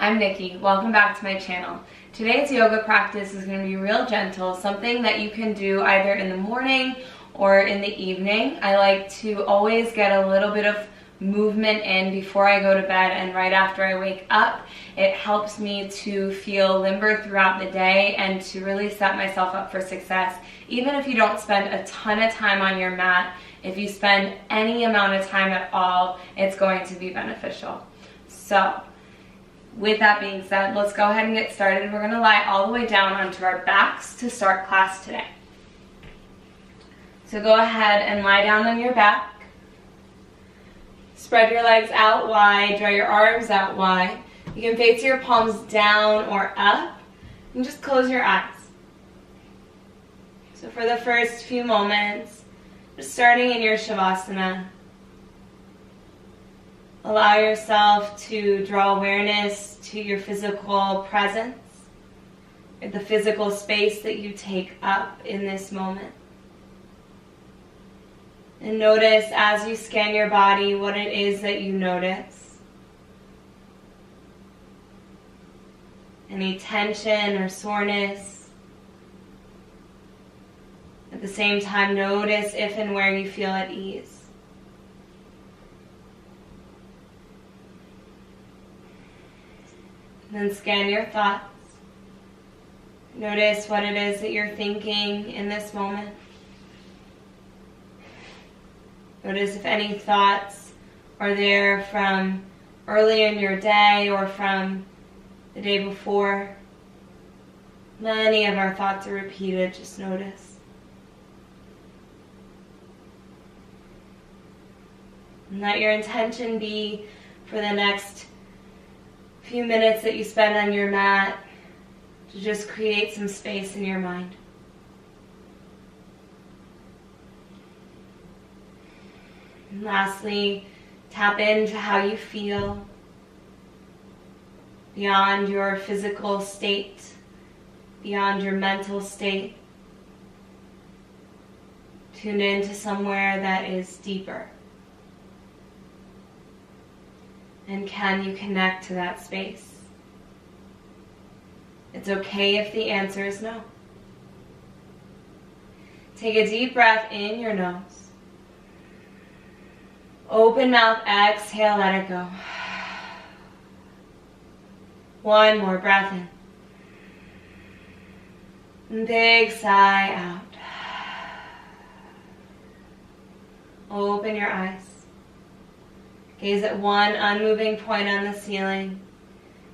I'm Nikki. Welcome back to my channel. Today's yoga practice is going to be real gentle, something that you can do either in the morning or in the evening. I like to always get a little bit of movement in before I go to bed and right after I wake up. It helps me to feel limber throughout the day and to really set myself up for success. Even if you don't spend a ton of time on your mat, if you spend any amount of time at all, it's going to be beneficial. So, with that being said, let's go ahead and get started. We're going to lie all the way down onto our backs to start class today. So go ahead and lie down on your back. Spread your legs out wide, draw your arms out wide. You can face your palms down or up, and just close your eyes. So for the first few moments, just starting in your Shavasana, allow yourself to draw awareness to your physical presence, the physical space that you take up in this moment. And notice as you scan your body what it is that you notice. Any tension or soreness. At the same time, notice if and where you feel at ease. Then scan your thoughts. Notice what it is that you're thinking in this moment. Notice if any thoughts are there from earlier in your day or from the day before. Many of our thoughts are repeated, just notice. And let your intention be for the next few minutes that you spend on your mat to just create some space in your mind. And lastly, tap into how you feel beyond your physical state, beyond your mental state. Tune into somewhere that is deeper. And can you connect to that space? It's okay if the answer is no. Take a deep breath in your nose. Open mouth, exhale, let it go. One more breath in. And big sigh out. Open your eyes. Gaze at one unmoving point on the ceiling.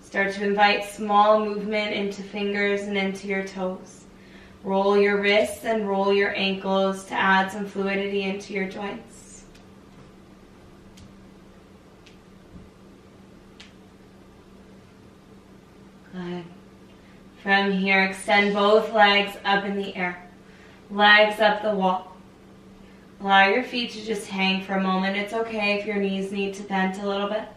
Start to invite small movement into fingers and into your toes. Roll your wrists and roll your ankles to add some fluidity into your joints. Good. From here, extend both legs up in the air. Legs up the wall. Allow your feet to just hang for a moment. It's okay if your knees need to bend a little bit.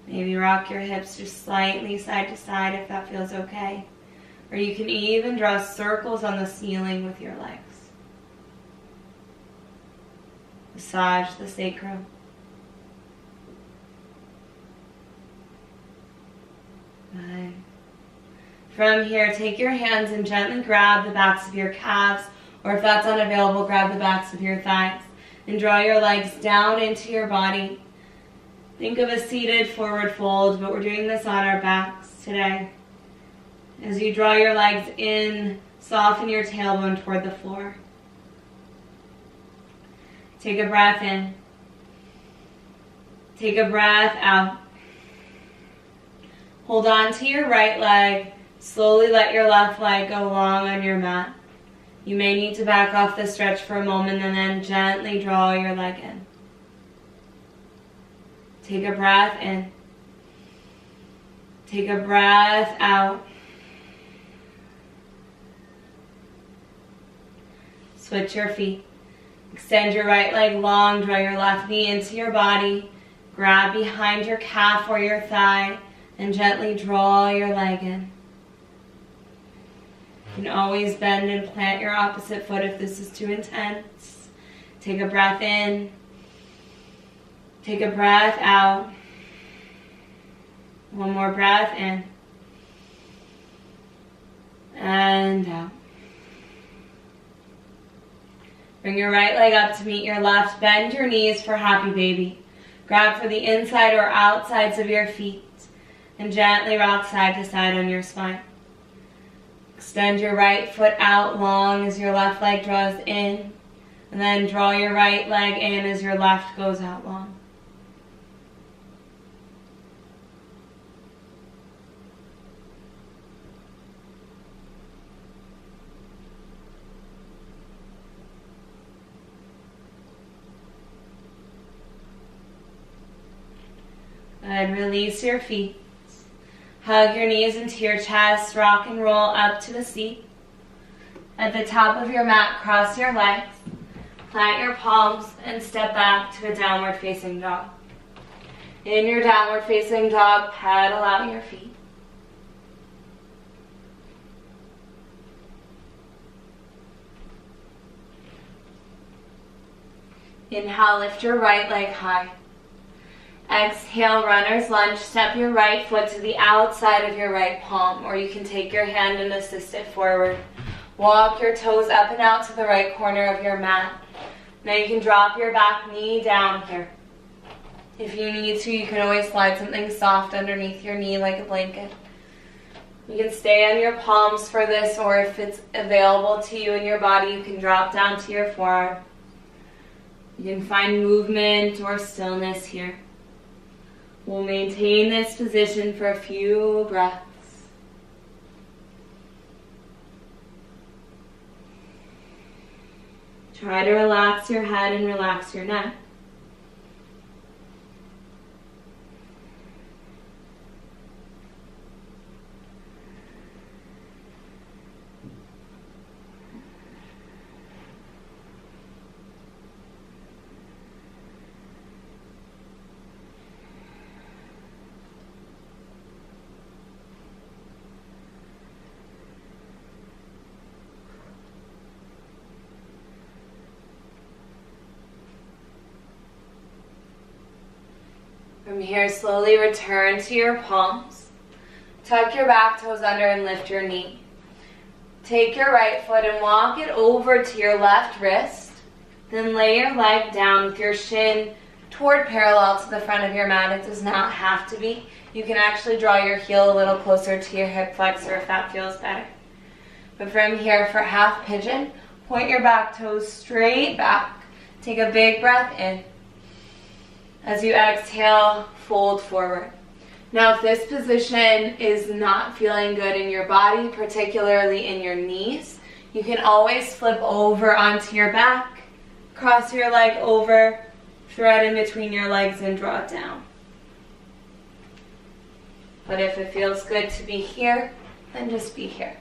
Maybe rock your hips just slightly side to side if that feels okay. Or you can even draw circles on the ceiling with your legs. Massage the sacrum. Good. From here, take your hands and gently grab the backs of your calves, or if that's unavailable, grab the backs of your thighs, and draw your legs down into your body. Think of a seated forward fold, but we're doing this on our backs today. As you draw your legs in, soften your tailbone toward the floor. Take a breath in. Take a breath out. Hold on to your right leg. Slowly let your left leg go long on your mat. You may need to back off the stretch for a moment and then gently draw your leg in. Take a breath in. Take a breath out. Switch your feet. Extend your right leg long, draw your left knee into your body. Grab behind your calf or your thigh and gently draw your leg in. You can always bend and plant your opposite foot if this is too intense. Take a breath in. Take a breath out. One more breath in. And out. Bring your right leg up to meet your left. Bend your knees for happy baby. Grab for the inside or outsides of your feet. And gently rock side to side on your spine. Extend your right foot out long as your left leg draws in. And then draw your right leg in as your left goes out long. And release your feet. Hug your knees into your chest. Rock and roll up to the seat. At the top of your mat, cross your legs. Plant your palms and step back to a downward facing dog. In your downward facing dog, pedal out your feet. Inhale, lift your right leg high. Exhale, runner's lunge. Step your right foot to the outside of your right palm, or you can take your hand and assist it forward. Walk your toes up and out to the right corner of your mat. Now you can drop your back knee down here. If you need to, you can always slide something soft underneath your knee like a blanket. You can stay on your palms for this, or if it's available to you in your body, you can drop down to your forearm. You can find movement or stillness here. We'll maintain this position for a few breaths. Try to relax your head and relax your neck. From here, slowly return to your palms. Tuck your back toes under and lift your knee. Take your right foot and walk it over to your left wrist. Then lay your leg down with your shin toward parallel to the front of your mat. It does not have to be. You can actually draw your heel a little closer to your hip flexor if that feels better. But from here, for half pigeon, point your back toes straight back. Take a big breath in. As you exhale, fold forward. Now, if this position is not feeling good in your body, particularly in your knees, you can always flip over onto your back, cross your leg over, thread in between your legs and draw it down. But if it feels good to be here, then just be here.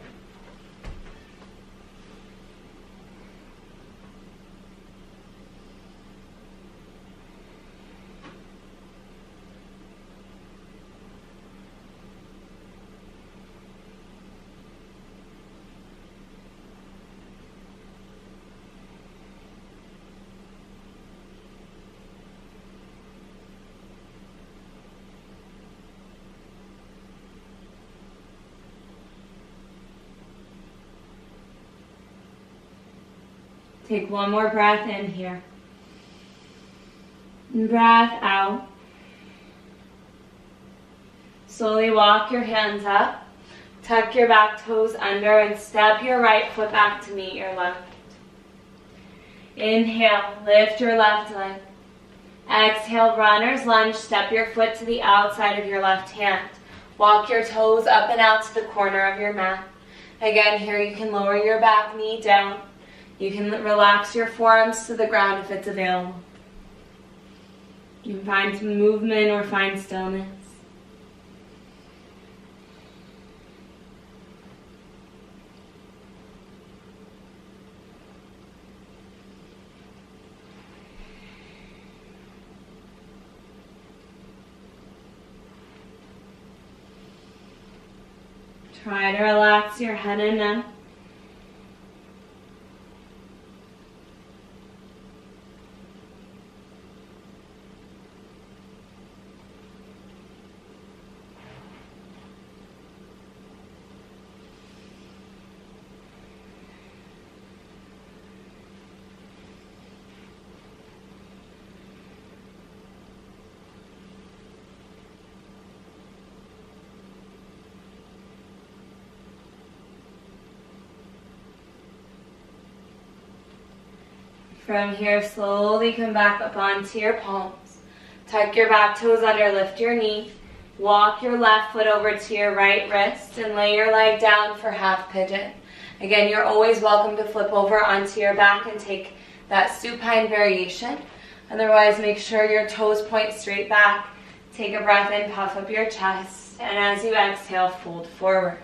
Take one more breath in here. And breath out. Slowly walk your hands up. Tuck your back toes under and step your right foot back to meet your left. Inhale, lift your left leg. Exhale, runner's lunge. Step your foot to the outside of your left hand. Walk your toes up and out to the corner of your mat. Again, here you can lower your back knee down. You can relax your forearms to the ground if it's available. You can find some movement or find stillness. Try to relax your head and neck. From here, slowly come back up onto your palms. Tuck your back toes under, lift your knee. Walk your left foot over to your right wrist and lay your leg down for half pigeon. Again, you're always welcome to flip over onto your back and take that supine variation. Otherwise, make sure your toes point straight back. Take a breath in, puff up your chest, and as you exhale, fold forward.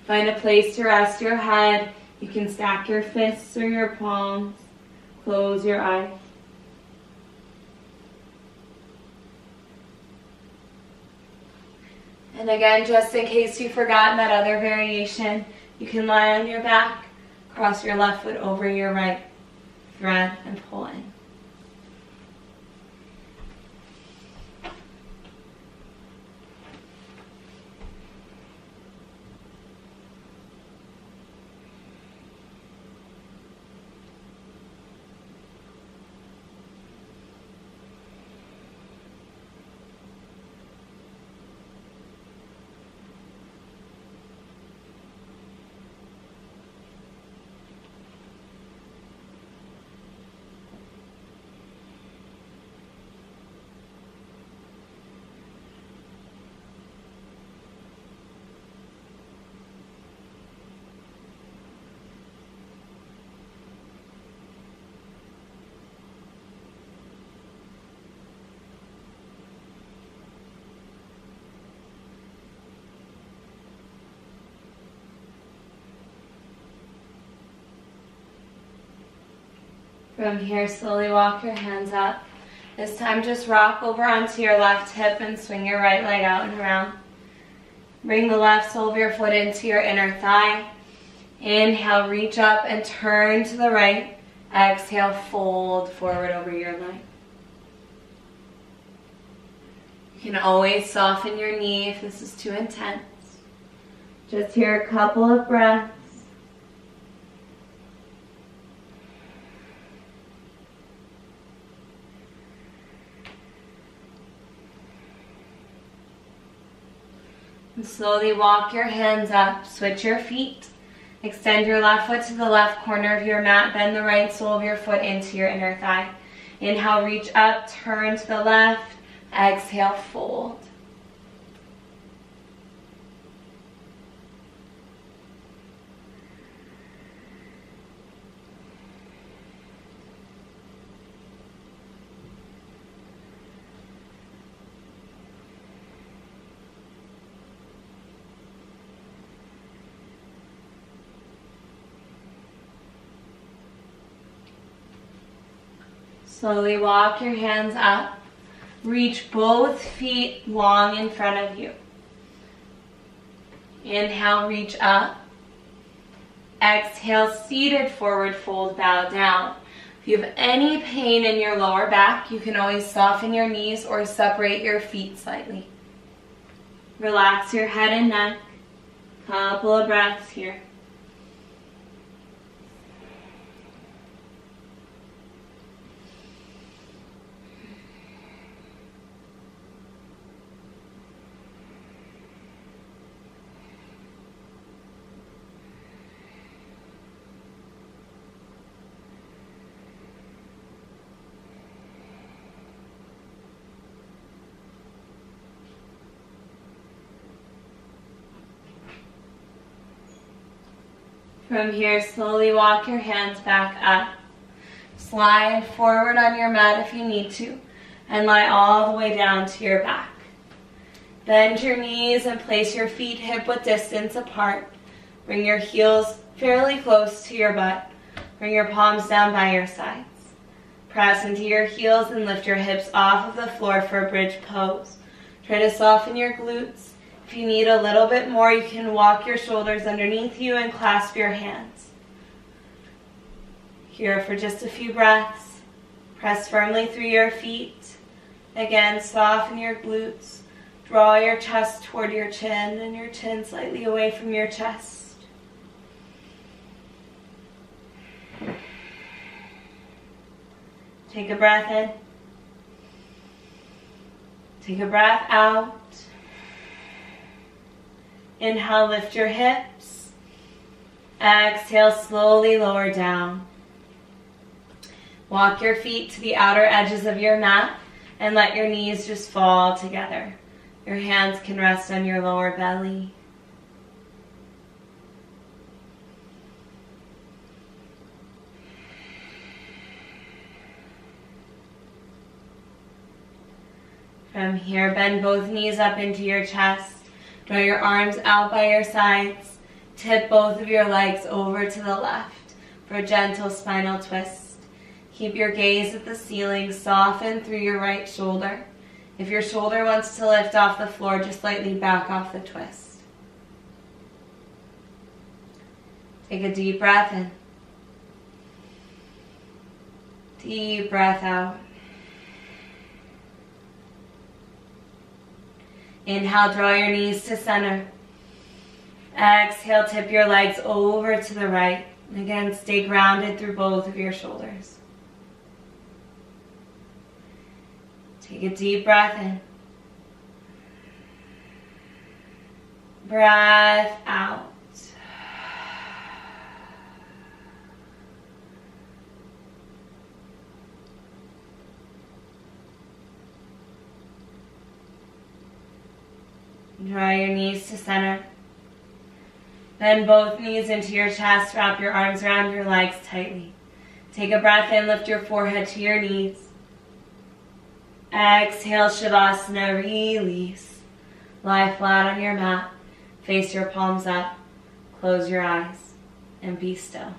Find a place to rest your head. You can stack your fists or your palms. Close your eyes. And again, just in case you've forgotten that other variation, you can lie on your back, cross your left foot over your right, thread and pull in. From here, slowly walk your hands up. This time, just rock over onto your left hip and swing your right leg out and around. Bring the left sole of your foot into your inner thigh. Inhale, reach up and turn to the right. Exhale, fold forward over your leg. You can always soften your knee if this is too intense. Just here a couple of breaths. And slowly walk your hands up, switch your feet. Extend your left foot to the left corner of your mat, bend the right sole of your foot into your inner thigh. Inhale, reach up, turn to the left, exhale, fold. Slowly walk your hands up. Reach both feet long in front of you. Inhale, reach up. Exhale, seated forward fold, bow down. If you have any pain in your lower back, you can always soften your knees or separate your feet slightly. Relax your head and neck. Couple of breaths here. From here, slowly walk your hands back up. Slide forward on your mat if you need to, and lie all the way down to your back. Bend your knees and place your feet hip-width distance apart. Bring your heels fairly close to your butt. Bring your palms down by your sides. Press into your heels and lift your hips off of the floor for a bridge pose. Try to soften your glutes. If you need a little bit more, you can walk your shoulders underneath you and clasp your hands. Here for just a few breaths. Press firmly through your feet. Again, soften your glutes. Draw your chest toward your chin and your chin slightly away from your chest. Take a breath in. Take a breath out. Inhale, lift your hips. Exhale, slowly lower down. Walk your feet to the outer edges of your mat and let your knees just fall together. Your hands can rest on your lower belly. From here, bend both knees up into your chest. Draw your arms out by your sides. Tip both of your legs over to the left for a gentle spinal twist. Keep your gaze at the ceiling. Soften through your right shoulder. If your shoulder wants to lift off the floor, just slightly back off the twist. Take a deep breath in. Deep breath out. Inhale, draw your knees to center. Exhale, tip your legs over to the right. Again, stay grounded through both of your shoulders. Take a deep breath in. Breath out. Draw your knees to center. Bend both knees into your chest. Wrap your arms around your legs tightly. Take a breath in. Lift your forehead to your knees. Exhale, Shavasana. Release. Lie flat on your mat. Face your palms up. Close your eyes and be still.